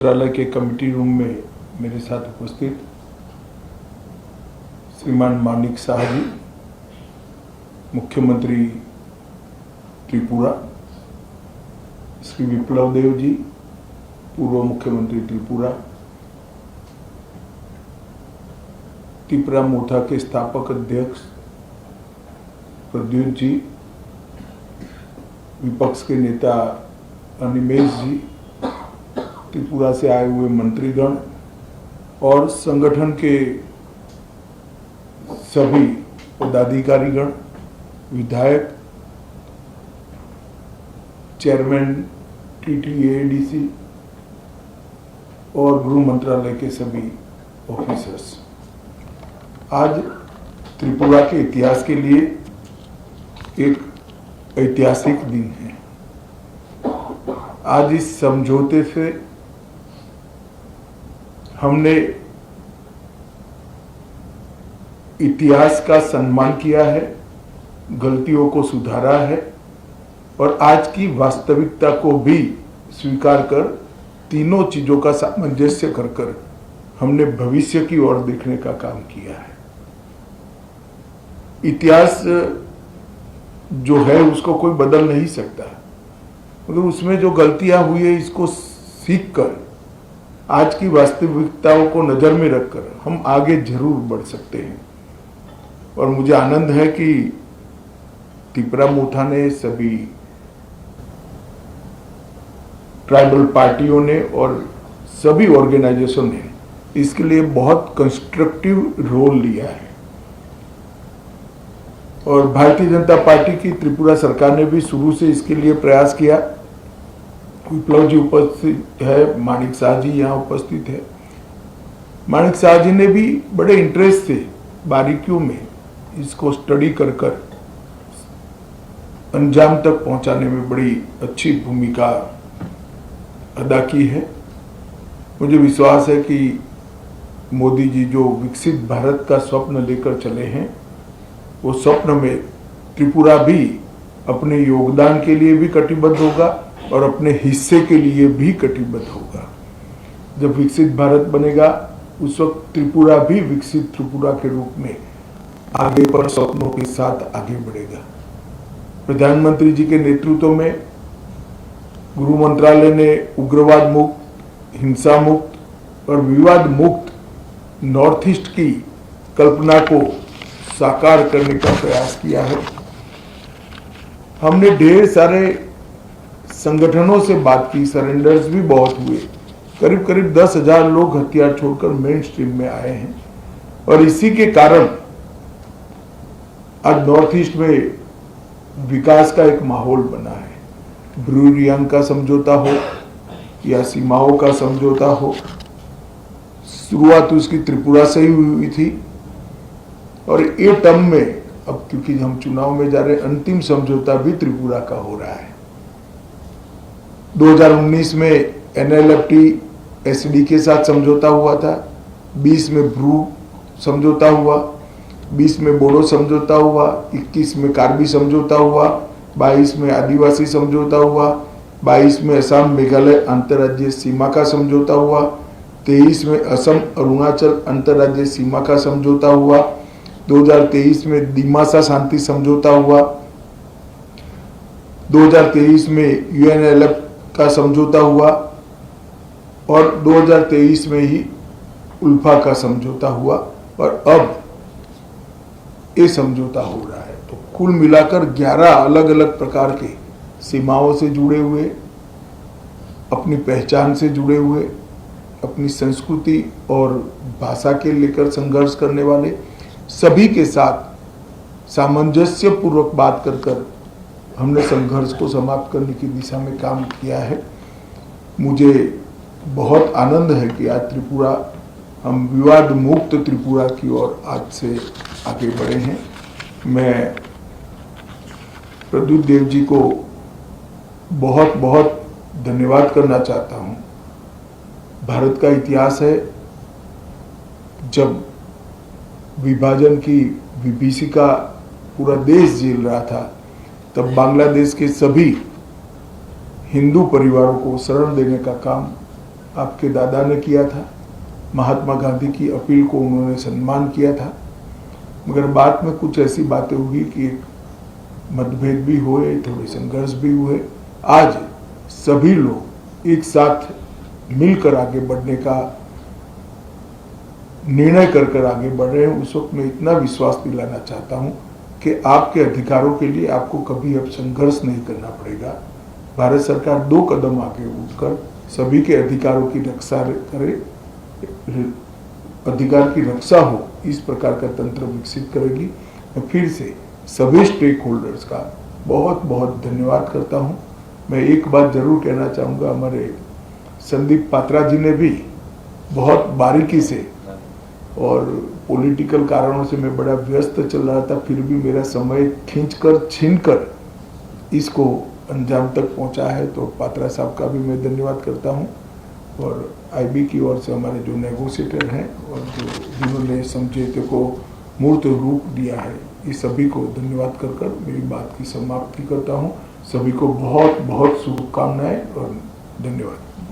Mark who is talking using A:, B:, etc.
A: मंत्रालय के committee room में मेरे साथ उपस्थित श्रीमान मानिक शाह जी, मुख्यमंत्री त्रिपुरा, श्री विप्लव देव जी, पूर्व मुख्यमंत्री त्रिपुरा, त्रिपुरा मोथा के स्थापक अध्यक्ष प्रद्युत जी, विपक्ष के नेता अनिमेश जी, त्रिपुरा से आए हुए मंत्रीगण और संगठन के सभी पदाधिकारीगण, विधायक, चेयरमैन TTADC और गृह मंत्रालय के सभी ऑफिसर्स। आज त्रिपुरा के इतिहास के लिए एक ऐतिहासिक दिन है। आज इस समझौते से हमने इतिहास का सम्मान किया है, गलतियों को सुधारा है और आज की वास्तविकता को भी स्वीकार कर तीनों चीजों का सामंजस्य कर हमने भविष्य की ओर देखने का काम किया है। इतिहास जो है उसको कोई बदल नहीं सकता, मगर उसमें जो गलतियां हुई है इसको सीख कर आज की वास्तविकताओं को नजर में रखकर हम आगे जरूर बढ़ सकते हैं। और मुझे आनंद है कि त्रिपुरा मोथा ने, सभी ट्राइबल पार्टियों ने और सभी ऑर्गेनाइजेशन ने इसके लिए बहुत कंस्ट्रक्टिव रोल लिया है। और भारतीय जनता पार्टी की त्रिपुरा सरकार ने भी शुरू से इसके लिए प्रयास किया। विप्लव जी उपस्थित है, मानिक शाह जी यहाँ उपस्थित है। मानिक शाह जी ने भी बड़े इंटरेस्ट से बारीकियों में इसको स्टडी कर अंजाम तक पहुंचाने में बड़ी अच्छी भूमिका अदा की है। मुझे विश्वास है कि मोदी जी जो विकसित भारत का स्वप्न लेकर चले हैं, वो स्वप्न में त्रिपुरा भी अपने योगदान के लिए भी कटिबद्ध होगा और अपने हिस्से के लिए भी कटिबद्ध होगा। जब विकसित भारत बनेगा उस वक्त त्रिपुरा भी विकसित त्रिपुरा के रूप में आगे पर स्वप्नों के साथ आगे बढ़ेगा। प्रधानमंत्री जी के नेतृत्व में गृह मंत्रालय ने उग्रवाद मुक्त, हिंसा मुक्त और विवाद मुक्त नॉर्थ ईस्ट की कल्पना को साकार करने का प्रयास किया है। हमने ढेर सारे संगठनों से बात की, सरेंडर्स भी बहुत हुए। करीब करीब 10,000 लोग हथियार छोड़कर मेन स्ट्रीम में आए हैं और इसी के कारण आज नॉर्थ ईस्ट में विकास का एक माहौल बना है। ब्रू रियांग का समझौता हो या सीमाओं का समझौता हो, शुरुआत उसकी त्रिपुरा से ही हुई थी और ये टर्म में अब क्योंकि हम चुनाव में जा रहे हैं, अंतिम समझौता भी त्रिपुरा का हो रहा है। 2019 में NLFT SD के साथ समझौता हुआ था, 20 में ब्रू समझौता हुआ, 20 में बोडो समझौता हुआ, 21 में कार्बी समझौता हुआ, 22 में आदिवासी समझौता हुआ, 22 में असम मेघालय अंतर्राज्यीय सीमा का समझौता हुआ, 23 में असम अरुणाचल अंतर्राज्यीय सीमा का समझौता हुआ, 2023 में दिमासा शांति समझौता हुआ, 2023 में UNLF का समझौता हुआ और 2023 में ही उल्फा का समझौता हुआ और अब ये समझौता हो रहा है। तो कुल मिलाकर 11 अलग अलग प्रकार के सीमाओं से जुड़े हुए, अपनी पहचान से जुड़े हुए, अपनी संस्कृति और भाषा के लेकर संघर्ष करने वाले सभी के साथ सामंजस्य पूर्वक बात कर हमने संघर्ष को समाप्त करने की दिशा में काम किया है। मुझे बहुत आनंद है कि आज त्रिपुरा, हम विवाद मुक्त त्रिपुरा की ओर आज से आगे बढ़े हैं। मैं प्रद्युत देव जी को बहुत बहुत धन्यवाद करना चाहता हूँ। भारत का इतिहास है, जब विभाजन की विभीषिका पूरा देश झेल रहा था, तब बांग्लादेश के सभी हिंदू परिवारों को शरण देने का काम आपके दादा ने किया था। महात्मा गांधी की अपील को उन्होंने सम्मान किया था, मगर बाद में कुछ ऐसी बातें हुई कि मतभेद भी हुए, थोड़े संघर्ष भी हुए। आज सभी लोग एक साथ मिलकर आगे बढ़ने का निर्णय कर आगे बढ़ रहे हैं। उस वक्त मैं इतना विश्वास दिलाना चाहता हूं कि आपके अधिकारों के लिए आपको कभी अब संघर्ष नहीं करना पड़ेगा। भारत सरकार 2 कदम आगे उठकर सभी के अधिकारों की रक्षा करे, अधिकार की रक्षा हो, इस प्रकार का तंत्र विकसित करेगी। मैं फिर से सभी स्टेक होल्डर्स का बहुत बहुत धन्यवाद करता हूं। मैं एक बात जरूर कहना चाहूँगा, हमारे संदीप पात्रा जी ने भी बहुत बारीकी से, और पॉलिटिकल कारणों से मैं बड़ा व्यस्त चल रहा था, फिर भी मेरा समय खींचकर छीनकर इसको अंजाम तक पहुंचा है, तो पात्रा साहब का भी मैं धन्यवाद करता हूं। और आईबी की ओर से हमारे जो नेगोशिएटर हैं और जिन्होंने समझौते को मूर्त रूप दिया है, इस सभी को धन्यवाद कर मेरी बात की समाप्ति करता हूं। सभी को बहुत बहुत शुभकामनाएं और धन्यवाद।